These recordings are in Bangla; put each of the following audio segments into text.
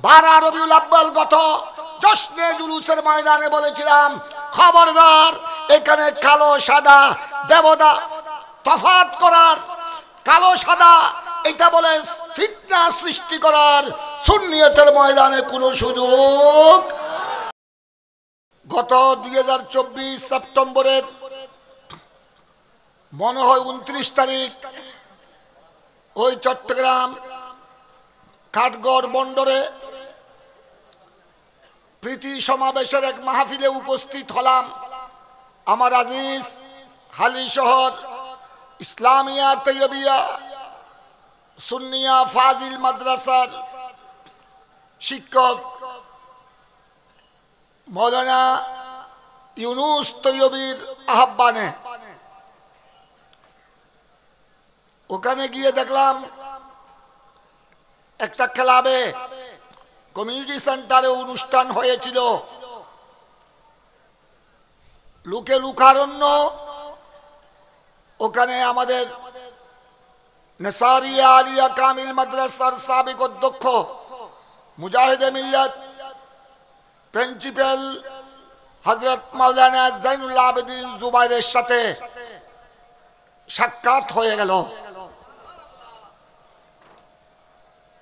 12 রবিউল আউয়াল গত জশ্নে জুলুসের ময়দানে বলেছিলাম, খবরদার এখানে কালো সাদা ব্যবধা তফাৎ করার, কালো সাদা এটা বলে ফিতনা সৃষ্টি করার সুন্নিয়তের ময়দানে কোনো সুযোগ। গত 2024 সেপ্টেম্বরের মনে হয় 29 তারিখ ওই চট্টগ্রাম কাঠগড় বন্দরে প্রীতি সমাবেশের এক মাহফিলে উপস্থিত হলাম। আমার আজিজ হালি শহর ইসলামিয়া তৈয়বিয়া সুন্নিয়া ফাজিল মাদ্রাসার শিক্ষক মৌলানা ইউনুস তৈয়বির আহ্বানে ওখানে গিয়ে দেখলাম একটা ক্লাবে কমিউনিটি সেন্টারে অনুষ্ঠান হয়েছিল। লুকে লুকারণ্য ওখানে আমাদের নেসারিয়া আলিয়া কামিল মাদ্রাসার সাবেক অধ্যক্ষ মুজাহিদে মিল্লাত প্রিন্সিপাল হযরত মাওলানা জাইনুল আবেদিন জুবাইরের সাথে সাক্ষাৎ হয়ে গেল।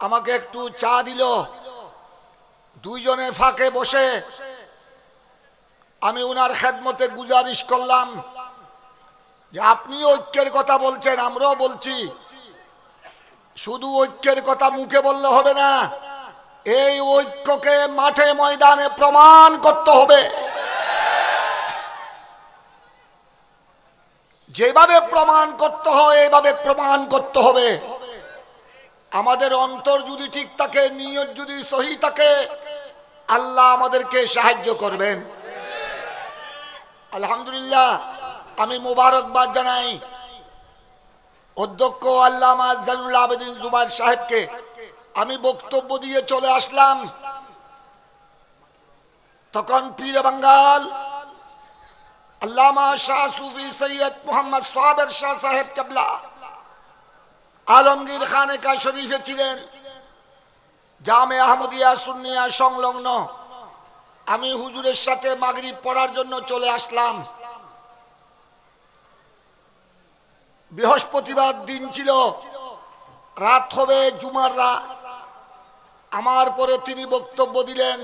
আমাকে একটু চা দিল। দুইজনে ফাঁকে বসে আমি উনার খেদমতে গুজারিশ করলাম যে আপনি ঐক্যের কথা বলছেন, আমরাও বলছি, শুধু ঐক্যের কথা মুখে বললে হবে না, এই ঐক্যকে মাঠে ময়দানে প্রমাণ করতে হবে। যেভাবে প্রমাণ করতে হয় এইভাবে প্রমাণ করতে হবে। আমাদের অন্তর যদি ঠিক থাকে, নিয়ত যদি সহি থাকে, আল্লাহ আমাদেরকে সাহায্য করবেন। আলহামদুলিল্লাহ, আমি মোবারকবাদ জানাই অধ্যক্ষ আল্লামা জাইনুল আবেদিন জুবাইর সাহেবকে। আমি বক্তব্য দিয়ে চলে আসলাম, তখন পীর বাঙ্গাল আল্লামা শাহ সুফি সৈয়দ মোহাম্মদ সাবের শাহ সাহেব কেবলা আলমগীর খানেকা শরীফে ছিলেন, জামে আহমদিয়া সুন্নিয়া সংলগ্ন। আমি হুজুরের সাথে মাগরিব পড়ার জন্য চলে আসলাম। বৃহস্পতিবার দিন ছিল, রাত হবে জুমার রাত। আমার পরে তিনি বক্তব্য দিলেন।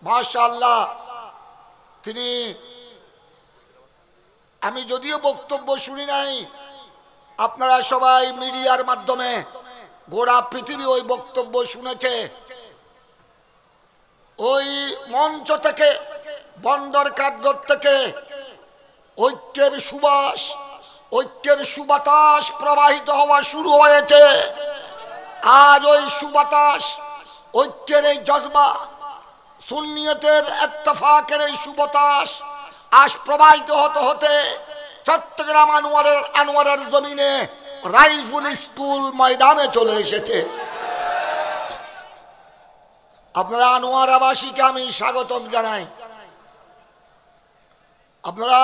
মাশাআল্লাহ, তিনি, আমি যদিও বক্তব্য শুনি নাই, আপনারা সবাই মিডিয়ার মাধ্যমে গোটা পৃথিবী ওই বক্তব্য শুনেছে। ওই মঞ্চ থেকে, বন্দর কাঠগড় থেকে ঐক্যের সুবাস, ঐক্যের সুবাতাস প্রবাহিত হওয়া শুরু হয়েছে। আজ ওই সুবাতাস, ঐক্যের এই জজবা, সুন্নিয়তের ইত্তেফাকের এই সুবাতাস আজ প্রবাহিত হতে হতে চট্টগ্রাম আনোয়ারের জমিনে রাইফুল স্কুল ময়দানে চলে এসেছে। আপনারা আনোয়ারাবাসীকে আমি স্বাগতম জানাই। আপনারা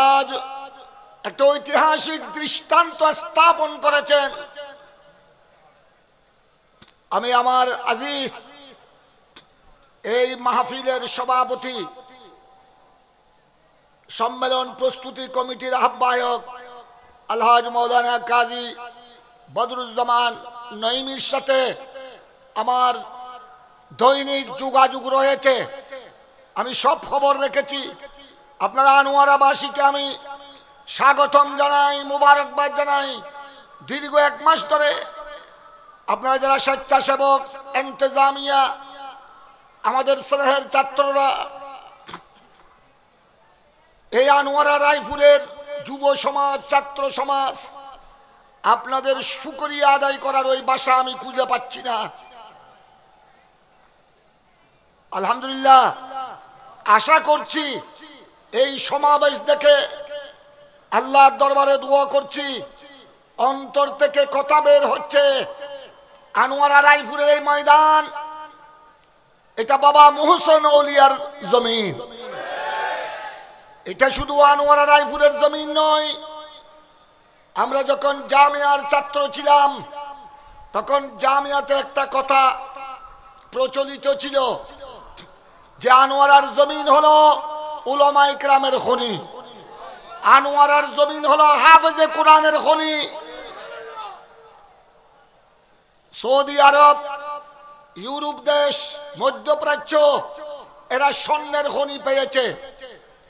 একটা ঐতিহাসিক দৃষ্টান্ত স্থাপন করেছেন। আমি আমার আজিজ এই মাহফিলের সভাপতি, সম্মেলন প্রস্তুতি কমিটির আহ্বায়ক আলহাজ মাওলানা কাজী বদরুজ্জামান নঈমীর সাথে আমার দৈনিক যোগাযোগ রয়েছে। আমি সব খবর রেখেছি। আপনারা আনোয়ারাবাসীকে আমি স্বাগতম জানাই, মুবারকবাদ জানাই। দীর্ঘ 1 মাস ধরে আপনারা যারা স্বেচ্ছাসেবক, ইন্তেজামিয়া, আমাদের স্নেহের ছাত্ররা, এই আনোয়ারা রায়পুরের যুব সমাজ, ছাত্র সমাজ, আপনাদের শুকরিয়া আদায় করার ওই ভাষা আমি খুঁজে পাচ্ছি না। আলহামদুলিল্লাহ, আশা করছি এই সমাবেশ দেখে আল্লাহর দরবারে দোয়া করছি, অন্তর থেকে কথা বের হচ্ছে। আনোয়ারা রায়পুরের এই ময়দান, এটা বাবা মুহসিন আউলিয়ার জমিন। এটা শুধু আনোয়ারা রায়পুরের জমিন নয়। আমরা যখন জামিয়ার ছাত্র ছিলাম, তখন জামিয়াতে একটা কথা প্রচলিত ছিল যে আনোয়ারার জমিন হলো উলামায়ে কেরামের খনি, আনোয়ারার জমিন হলো হাফেজে কোরআনের খনি। সৌদি আরব, ইউরোপ দেশ, মধ্যপ্রাচ্য এরা স্বর্ণের খনি পেয়েছে,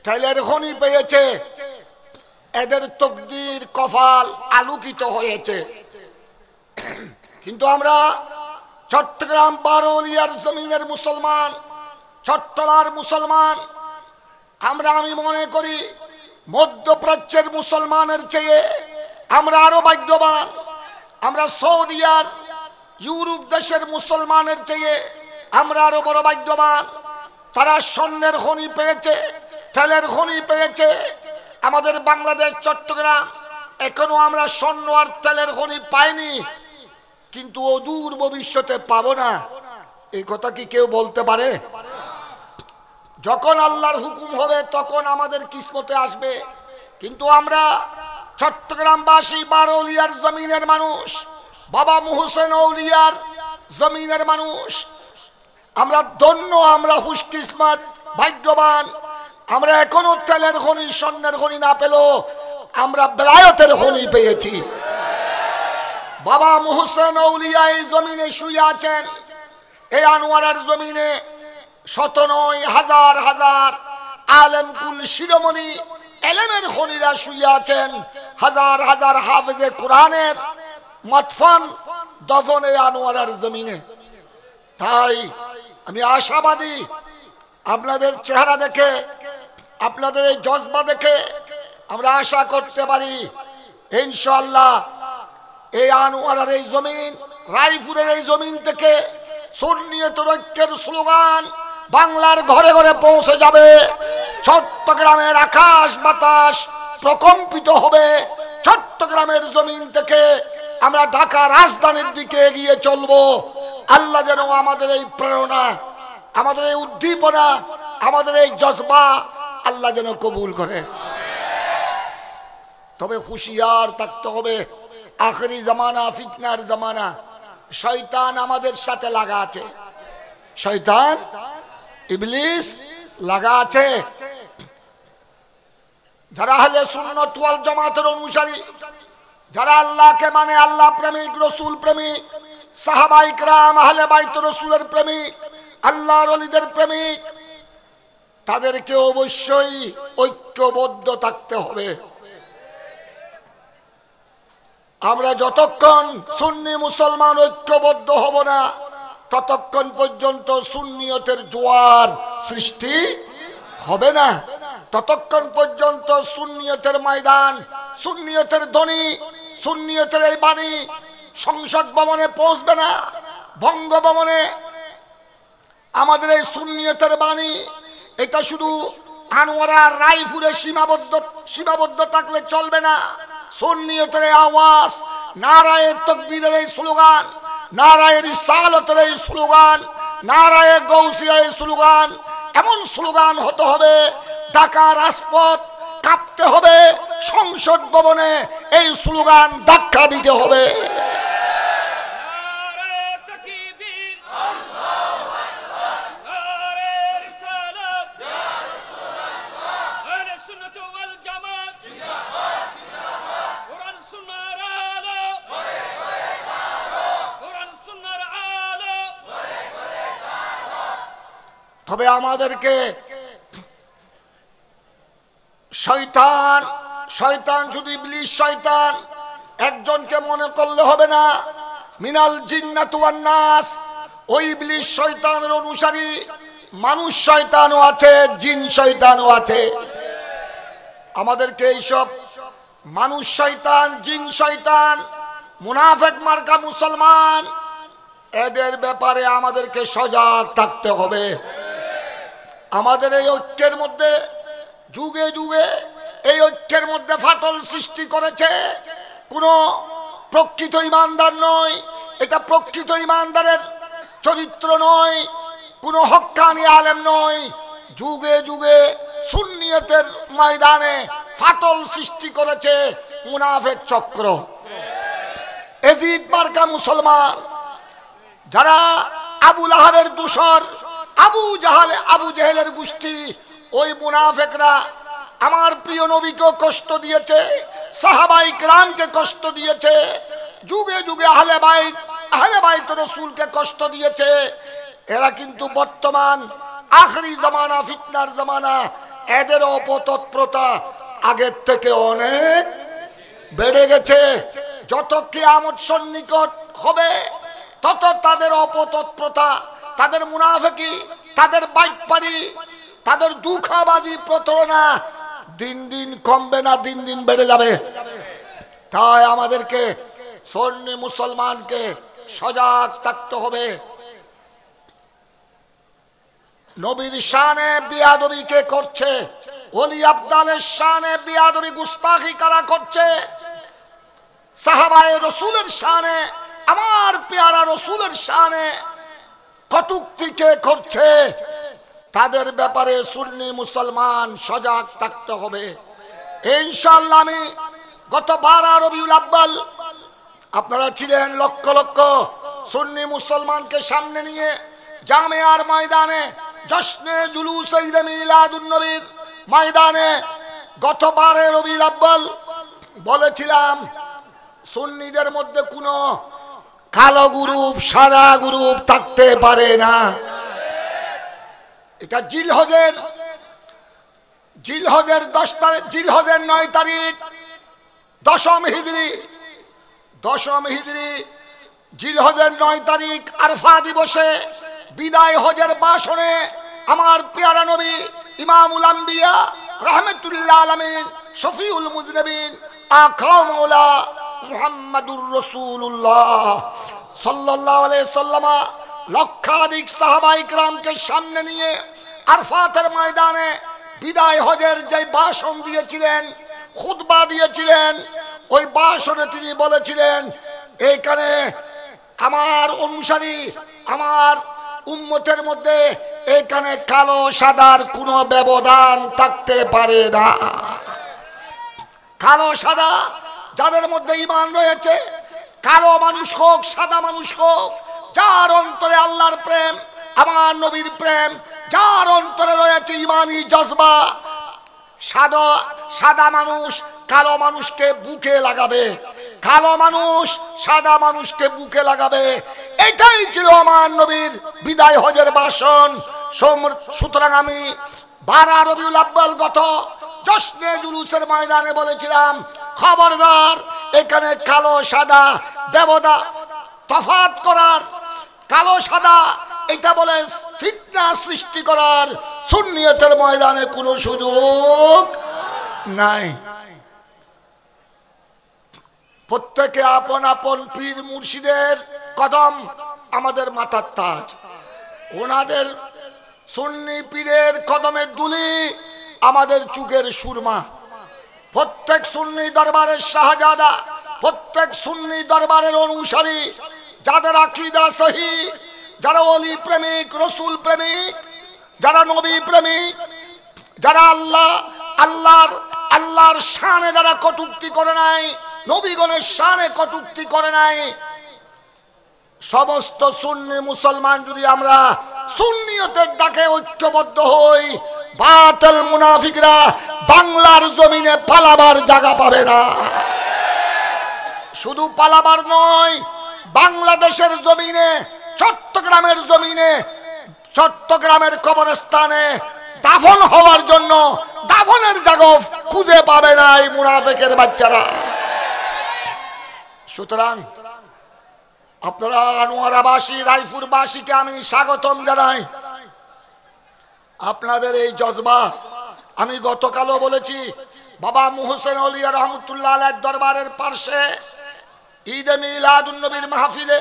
তেলের খনি পেয়েছে, এদের তকদির কপাল আলোকিত হয়েছে। কিন্তু আমরা চট্টগ্রাম বারোলিয়ার জমিনের মুসলমান, চট্টলার মুসলমান, আমি মনে করি মধ্যপ্রাচ্যের মুসলমানের চেয়ে আমরা আরো ভাগ্যবান। আমরা সৌদি আর ইউরোপ দেশের মুসলমানের চেয়ে আমরা আরো বড় ভাগ্যবান। তারা স্বর্ণের খনি পেয়েছে, তেলের খনি পেয়েছে। আমাদের বাংলাদেশ চট্টগ্রাম এখনো আমরা স্বর্ণ আর তেলের খনি পাইনি, কিন্তু অদূর ভবিষ্যতে পাবো না, এই কথা কি কেউ বলতে পারে? যখন আল্লাহর হুকুম হবে তখন আমাদের কিসমতে আসবে। কিন্তু আমরা চট্টগ্রামবাসী, বারোলিয়ার জমিনের মানুষ, বাবা মুহসেন আউলিয়ার জমিনের মানুষ, আমরা ধন্য, আমরা খুশকিসমত, ভাগ্যবান। আমরা এখনো তেলের খনি, স্বর্ণের খনি না পেলেও আমরা বেলায়েতের খনি পেয়েছি। বাবা মুহসেন আউলিয়া এই জমিনে শুয়ে আছেন, এই আনোয়ারের জমিনে শত নয় হাজার হাজার আলেম কুল শিরোমণি এলেমের খনিরা শুয়ে আছেন, হাজার হাজার হাফেজে কোরআনের মাদফন দফন এই আনোয়ারের জমিনে। তাই আমি আশাবাদী, আপনাদের চেহারা দেখে, আপনাদের এই জজবা দেখে আমরা আশা করতে পারি ইনশাআল্লাহ এই আনোয়ারের এই জমিন, রায়পুরের এই জমিন থেকে সুন্নিয়তের ঐক্যের স্লোগান বাংলার ঘরে ঘরে পৌঁছে যাবে। চট্টগ্রামের আকাশ বাতাস প্রকম্পিত হবে। চট্টগ্রামের জমিন থেকে আমরা ঢাকা রাজধানীর দিকে এগিয়ে চলবো। আল্লাহ যেন আমাদের এই প্রেরণা, আমাদের এই উদ্দীপনা, আমাদের এই জজবা আল্লাহ যেন কবুল করে। তবে হুঁশিয়ার থাকতে হবে, আখেরি জামানা, ফিতনার জামানা। শয়তান আমাদের সাথে লাগা আছে, শয়তান ইবলিস লাগা আছে। যারা আহলে সুন্নাত ওয়াল জামাতের অনুসারী, যারা আল্লাহকে মানে, আল্লাহ প্রেমিক, রসুল প্রেমিক, সাহাবায়ে কেরাম, আহলে বাইত রসুলের প্রেমিক, আল্লাহর ওলিদের প্রেমিক, তাদেরকে অবশ্যই ঐক্যবদ্ধ থাকতে হবে। আমরা যতক্ষণ সুন্নি মুসলমান ঐক্যবদ্ধ হব না, ততক্ষণ পর্যন্ত সুন্নিয়তের জোয়ার সৃষ্টি হবে না। ততক্ষণ পর্যন্ত সুন্নিয়তের ময়দান, সুন্নিয়তের ধ্বনি, সুন্নিয়তের এই বাণী সংসদ ভবনে পৌঁছবে না, বঙ্গভবনে। আমাদের এই সুন্নিয়তের বাণী এটা শুধু আনোয়ারা রায়পুরে সীমাবদ্ধ থাকলে চলবে না। সুন্নিয়তের আওয়াজ, নারায়ে তাকবীরের এই স্লোগান, নারায়ে রিসালাতের এই স্লোগান, নারায়ে গাউসিয়ার এই স্লোগান, এমন স্লোগান হতে হবে ঢাকা রাজপথ কাঁপতে হবে, সংসদ ভবনে এই স্লোগান ধাক্কা দিতে হবে। তবে আমাদেরকে শয়তান শুধু ইবলিস শয়তান একজনকে মনে করলে হবে না। মিনাল জিন্নাতি ওয়ান নাস, ওই ইবলিস শয়তানের অনুসারী মানুষ শয়তানও আছে, জিন শয়তানও আছে। আমাদেরকে এইসব মানুষ শয়তান, জিন শয়তান, মুনাফিক মার্কা মুসলমান, এদের ব্যাপারে আমাদেরকে সজাগ থাকতে হবে। আমাদের এই ঐক্যের মধ্যে যুগে যুগে এই ঐক্যের মধ্যে ফাটল সৃষ্টি করেছে কোন প্রকৃত ইমানদার নয়, এটা প্রকৃত ইমানদারের চরিত্র নয়, কোন হক্কানি আলেম নয়। যুগে যুগে সুন্নিয়তের ময়দানে ফাটল সৃষ্টি করেছে মুনাফিক চক্র, এজিদ মার্কা মুসলমান, যারা আবু লাহাবের দূষর, আবু জেহেলের গোষ্ঠী, ওই মুনাফিকরা আমার প্রিয় নবীকে কষ্ট দিয়েছে, সাহাবায়ে কেরামকে কষ্ট দিয়েছে, যুগে যুগে আহলে বাইত রাসূলকে কষ্ট দিয়েছে। এরা কিন্তু বর্তমান আখরি জামানা, ফিতনার জামানা, এদের অপতৎপরতা আগের থেকে অনেক বেড়ে গেছে। যত কিয়ামত সন্নিকট হবে তত তাদের অপতৎপরতা, তাদের মুনাফিকি, তাদের বাইকপারি, তাদের দুঃখাবাজি প্রতারণা দিন দিন কমবে না, দিন দিন বেড়ে যাবে। তাই আমাদেরকে সুন্নি মুসলমানকে সজাগ থাকতে হবে। নবীর শানে বিয়াদবি কে করছে? ওলি আব্দালের শানে বিয়াদবি গুস্তাখি কারা করছে? সাহাবায়ে রাসূলের শানে, আমার পেয়ারা রাসূলের শানে কটূক্তি কে করছে? তাদের ব্যাপারে সুন্নি মুসলমান সজাগ থাকতে হবে। ইনশাআল্লাহ আমি গত 12 রবিউল আউয়াল, আপনারা ছিলেন লক্ষ লক্ষ সুন্নি মুসলমানকে সামনে নিয়ে জামিয়ার ময়দানে, জশ্নে জুলুস ঈদ মিলাদুন নবীর ময়দানে গত 12 রবিউল আউয়াল বলেছিলাম, সুন্নিদের মধ্যে কোনো কালো গ্রুপ সাদা গ্রুপ থাকতে পারে না। এটা জিলহজের 9 তারিখ, দশম হিজরি জিলহজের 9 তারিখ আরফা দিবসে বিদায় হজের ভাষণে আমার পেয়ারা নবী ইমামুল আম্বিয়া রাহমাতুল্লাহ আলামিন শফিউল মুজনিবিন আকা মাওলা মুহাম্মাদুর রাসূলুল্লাহ সাল্লাল্লাহু আলাইহি সাল্লাম লক্ষাধিক সাহাবায়ে কেরামকে সামনে নিয়ে আরফাতের ময়দানে বিদায় হজের যে ভাষণ দিয়েছিলেন, খুতবা দিয়েছিলেন, ওই ভাষণে তিনি বলেছিলেন, এইখানে আমার অনুসারী, আমার উম্মতের মধ্যে এখানে কালো সাদার কোনো ব্যবধান থাকতে পারে না। কালো সাদা যাদের মধ্যে ঈমান রয়েছে, কালো মানুষ হোক সাদা মানুষ হোক, যার অন্তরে আল্লাহর প্রেম, আমার নবীর প্রেম, যার অন্তরে রয়েছে ঈমানি জজবা, সাদা মানুষ কালো মানুষকে বুকে লাগাবে, কালো মানুষ সাদা মানুষকে বুকে লাগাবে। এটাই ছিল আমার নবীর বিদায় হজের ভাষণ। সুতরাং আমি 12 রবিউল আউয়াল গত জশ্নে জুলুসের ময়দানে বলেছিলাম, খবরদার এখানে কালো সাদা ব্যবধান তফাৎ করার, কালো সাদা এটা বলে ফিতনা সৃষ্টি করার সুন্নিয়তের ময়দানে কোনো সুযোগ নাই। প্রত্যেকে আপন আপন পীর মুর্শিদের কদম আমাদের মাথার তাজ, ওনাদের সুন্নি পীরের কদমের দুলি আমাদের চুকের সুরমা। প্রত্যেক সুন্নি দরবারের শাহজাদা, প্রত্যেক সুন্নি দরবারের অনুসারী, যাদের আকীদা সহি, যারা ওলি প্রেমিক, রসুল প্রেমিক, যারা নবী প্রেমিক, যারা আল্লাহর শানে যারা কটূক্তি করে নাই, নবীগণের শানে কটূক্তি করে নাই, সমস্ত সুন্নি মুসলমান যদি আমরা সুন্নিয়তের ডাকে ঐক্যবদ্ধ হই, বাতিল মুনাফিকরা বাংলার জমিনে পালাবার জায়গা পাবে না। শুধু পালাবার নয়, বাংলাদেশের জমিনে, চট্টগ্রামের জমিনে, চট্টগ্রামের কবরস্থানে দাফন হওয়ার জন্য দাফনের জায়গা খুঁজে পাবে না এই মুনাফিকের বাচ্চারা। সুতরাং আপনারা আনোয়ারাবাসী, রায়পুরবাসীকে আমি স্বাগতম জানাই। আপনাদের এই জজবা, আমি গতকালও বলেছি, বাবা মুহসিন আউলিয়া রহমতুল্লাহ আলাইহির দরবারের পাশে ঈদে মিলাদুন নবীর মাহফিলে,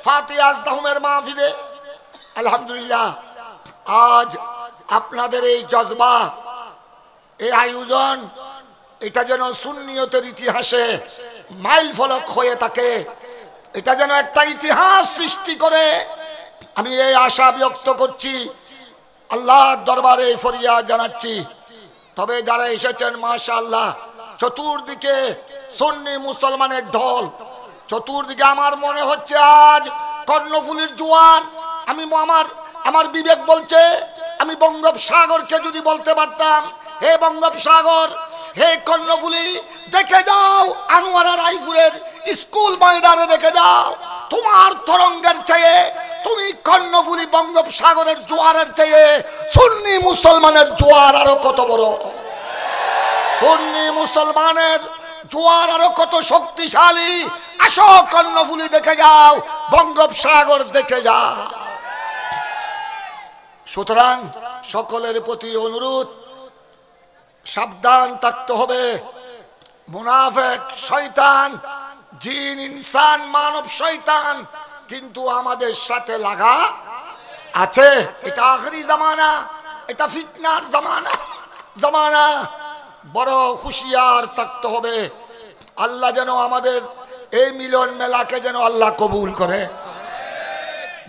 ফাতিহা আজদাহুমের মাহফিলে, আলহামদুলিল্লাহ আজ আপনাদের এই জজবা, এই আয়োজন, এটা যেন সুন্নিয়তের ইতিহাসে মাইল ফলক হয়ে থাকে, এটা যেন একটা ইতিহাস সৃষ্টি করে। আমি এই আশা ব্যক্ত করছি, আল্লাহর দরবারে ফরিয়াদ জানাচ্ছি। তবে যারা এসেছেন মাশাআল্লাহ, চতুর্দিকে সুন্নি মুসলমানের ঢল, চতুর্দিকে আমার মনে হচ্ছে আজ কর্ণফুলীর জোয়ার, আমি আমার বিবেক বলছে আমি বঙ্গোপসাগরকে যদি বলতে পারতাম, হে বঙ্গোপসাগর, হে কর্ণফুলী, দেখে যাও আনোয়ারা রায়পুরের স্কুল ময়দানে, দেখে যাও তোমার তরঙ্গের চেয়ে, তুমি কর্ণফুলী বঙ্গোপসাগরের জোয়ারের চেয়ে সুন্নি মুসলমানের জোয়ার আরো কত বড়, সুন্নি মুসলমানের জোয়ার আরো কত শক্তিশালী। আসো কর্ণফুলী দেখে যাও, বঙ্গোপসাগর দেখে যাও। সুতরাং সকলের প্রতি অনুরোধ, সাবধান থাকতে হবে। মুনাফিক শয়তান, জিন ইনসান মানব শয়তান কিন্তু আমাদের সাথে লাগা আছে। এটা আখেরি জামানা, এটা ফিতনার জামানা। বড় হুঁশিয়ার থাকতে হবে। আল্লাহ যেন আমাদের এই মিলন মেলাকে যেন আল্লাহ কবুল করে।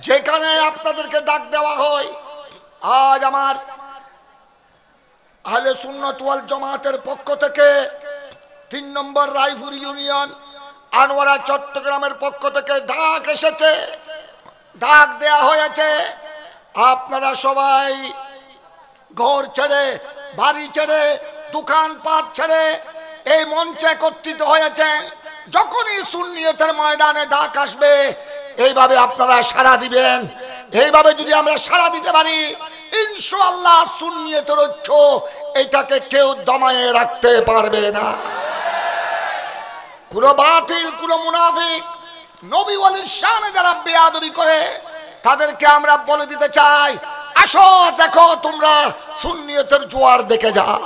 যেখানে আপনাদেরকে ডাক দেওয়া হয়, আজ আমার আহলে সুন্নাত ওয়াল জামাতের পক্ষ থেকে ৩ নম্বর রায়পুর ইউনিয়ন আনোয়ারা চট্টগ্রামের পক্ষ থেকে ডাক এসেছে, ডাক দেয়া হয়েছে। আপনারা সবাই ঘর ছেড়ে, বাড়ি ছেড়ে, দোকানপাট ছেড়ে এই মঞ্চে একত্রিত হয়েছেন। যখনই সুন্নিয়তের ময়দানে ডাক আসবে এইভাবে আপনারা সাড়া দিবেন। এইভাবে যদি আমরা সাড়া দিতে পারি, ইনশাআল্লাহ সুন্নিয়তের ঐক্য এটাকে কেউ দমায়ে রাখতে পারবে না। কোন বাতিল, কোন মুনাফিক, নবী ওয়ালির শানে যারা বেয়াদবি করে তাদেরকে আমরা বলে দিতে চাই, আসো দেখো তোমরা সুন্নিয়তের জোয়ার দেখে যাও।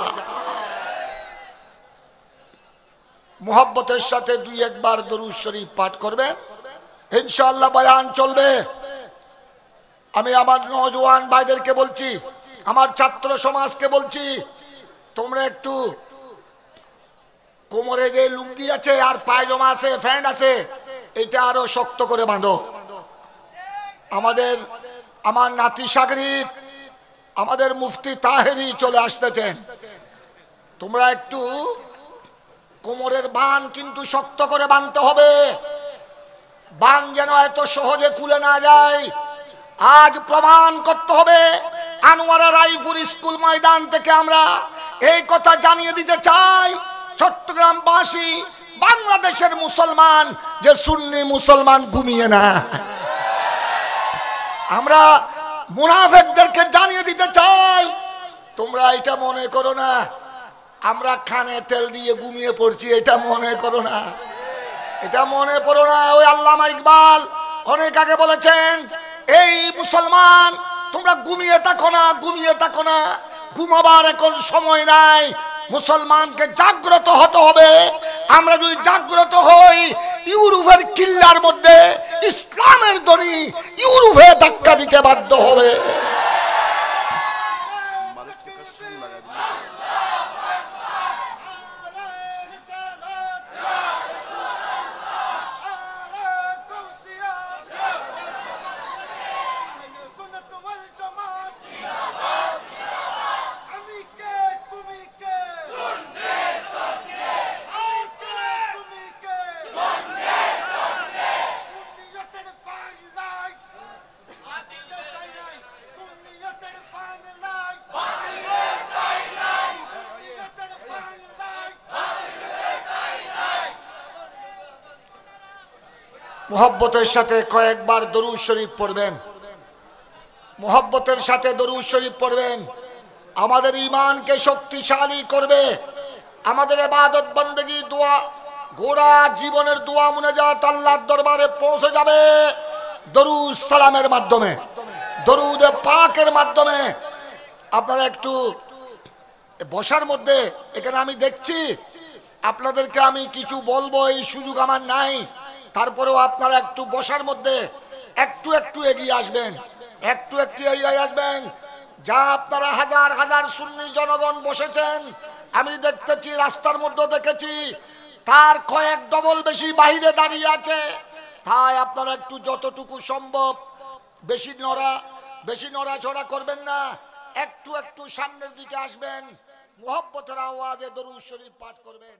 মুহাব্বতের সাথে 2-1 বার দরুদ শরীফ পাঠ করবেন, ইনশাআল্লাহ বয়ান চলবে। আমি আমার নওজোয়ান ভাইদেরকে বলছি, আমার ছাত্র সমাজকে বলছি, তোমরা একটু কোমরে যে লুঙ্গি আছে আর পায়জামা আছে, প্যান্ট আছে, এটা আরো শক্ত করে বাঁধো। আমার নাতি সাগরিদ, আমাদের মুফতি তাহেরি চলে আসতেছেন। তোমরা একটু কোমরের বান কিন্তু শক্ত করে বাঁধতে হবে, বান যেন এত সহজে খুলে না যায়। আজ প্রমাণ করতে হবে। আনোয়ারা রায়পুর স্কুল ময়দান থেকে আমরা এই কথা জানিয়ে দিতে চাই, চট্টগ্রামবাসী, বাংলাদেশের মুসলমান, যে সুন্নি মুসলমান ঘুমিয়ে না। আমরা মুনাফিকদেরকে জানিয়ে দিতে চাই, তোমরা এটা মনে করো না আমরা খানে তেল দিয়ে ঘুমিয়ে পড়ছি, এটা মনে করো না, এটা মনে পড়ো না। ওই আল্লামা ইকবাল অনেক আগে বলেছেন, এই মুসলমান তোমরা ঘুমিয়ে থাকো না, ঘুমিয়ে থাকো না, ঘুমাবার এখন সময় নাই। মুসলমানকে জাগ্রত হতে হবে। আমরা যদি জাগ্রত হই, ইউরোপের কিল্লার মধ্যে ইসলামের ধ্বনি ইউরোপে ধাক্কা দিতে বাধ্য হবে। মুহাব্বতের সাথে কয়েকবার দরুদ শরীফ পড়বেন, মুহাব্বতের সাথে দরুদ শরীফ পড়বেন। আমাদের ঈমানকে শক্তিশালী করবে। আমাদের ইবাদত বندگی দোয়া, গোড়া জীবনের দোয়া মুনাজাত আল্লাহর দরবারে পৌঁছে যাবে দরুদ সালামের মাধ্যমে, দরুদ পাকের মাধ্যমে। আপনারা একটু বসার মধ্যে, এখানে আমি দেখছি আপনাদেরকে আমি কিছু বলবো, এই সুযোগ আমার নাই, তারপরেও আপনারা একটু বসার মধ্যে একটু একটু এগিয়ে আসবেন, একটু একটু এগিয়ে আসবেন। যা আপনারা হাজার হাজার সুন্নি জনগণ বসেছেন, আমি দেখতেছি, রাস্তার মধ্যে দেখেছি, তার কয়েক ডবল বেশি বাইরে দাঁড়িয়ে আছে। তাই আপনারা একটু যতটুকু সম্ভব বেশি নড়াচড়া করবেন না, একটু একটু সামনের দিকে আসবেন, মুহাব্বতের আওয়াজে দরুদ শরীফ পাঠ করবেন।